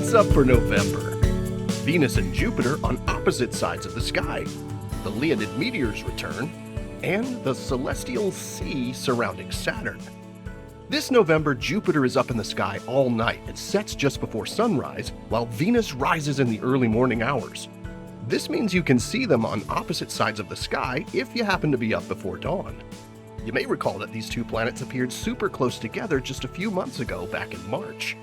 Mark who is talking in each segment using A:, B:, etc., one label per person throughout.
A: What's up for November? Venus and Jupiter on opposite sides of the sky, the Leonid meteors return, and the celestial sea surrounding Saturn. This November, Jupiter is up in the sky all night and sets just before sunrise, while Venus rises in the early morning hours. This means you can see them on opposite sides of the sky if you happen to be up before dawn. You may recall that these two planets appeared super close together just a few months ago back in March.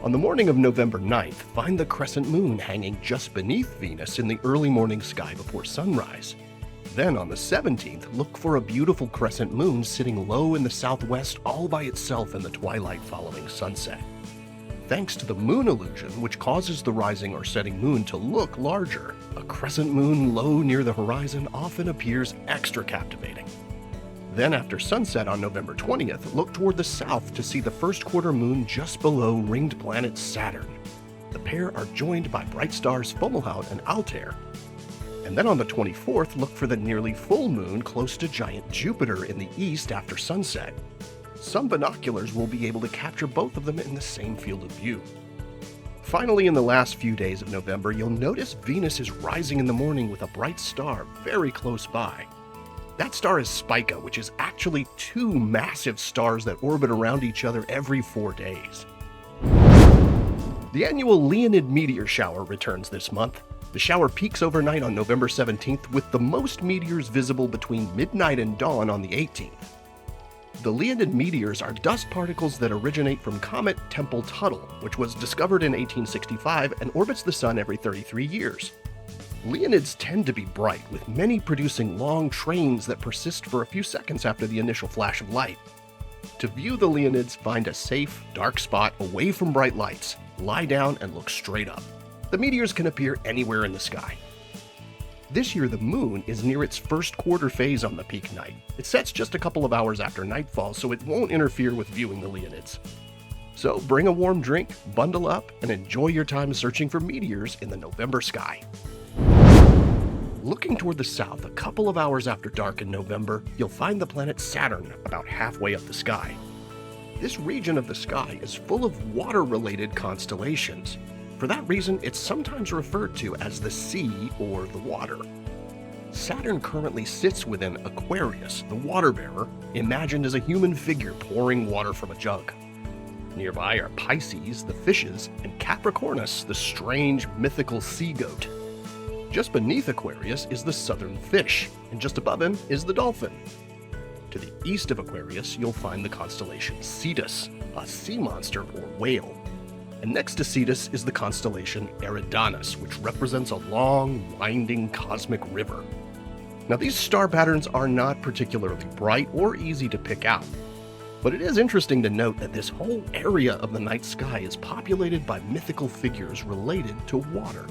A: On the morning of November 9th, find the crescent moon hanging just beneath Venus in the early morning sky before sunrise. Then on the 17th, look for a beautiful crescent moon sitting low in the southwest all by itself in the twilight following sunset. Thanks to the moon illusion, which causes the rising or setting moon to look larger, a crescent moon low near the horizon often appears extra captivating. Then after sunset on November 20th, look toward the south to see the first quarter moon just below ringed planet Saturn. The pair are joined by bright stars Fomalhaut and Altair. And then on the 24th, look for the nearly full moon close to giant Jupiter in the east after sunset. Some binoculars will be able to capture both of them in the same field of view. Finally, in the last few days of November, you'll notice Venus is rising in the morning with a bright star very close by. That star is Spica, which is actually two massive stars that orbit around each other every 4 days. The annual Leonid meteor shower returns this month. The shower peaks overnight on November 17th, with the most meteors visible between midnight and dawn on the 18th. The Leonid meteors are dust particles that originate from comet Tempel-Tuttle, which was discovered in 1865 and orbits the Sun every 33 years. Leonids tend to be bright, with many producing long trains that persist for a few seconds after the initial flash of light. To view the Leonids, find a safe, dark spot away from bright lights, lie down, and look straight up. The meteors can appear anywhere in the sky. This year, the moon is near its first quarter phase on the peak night. It sets just a couple of hours after nightfall, so it won't interfere with viewing the Leonids. So bring a warm drink, bundle up, and enjoy your time searching for meteors in the November sky. Looking toward the south, a couple of hours after dark in November, you'll find the planet Saturn about halfway up the sky. This region of the sky is full of water-related constellations. For that reason, it's sometimes referred to as the sea or the water. Saturn currently sits within Aquarius, the water bearer, imagined as a human figure pouring water from a jug. Nearby are Pisces, the fishes, and Capricornus, the strange, mythical sea goat. Just beneath Aquarius is the southern fish, and just above him is the dolphin. To the east of Aquarius, you'll find the constellation Cetus, a sea monster or whale. And next to Cetus is the constellation Eridanus, which represents a long, winding cosmic river. Now, these star patterns are not particularly bright or easy to pick out, but it is interesting to note that this whole area of the night sky is populated by mythical figures related to water.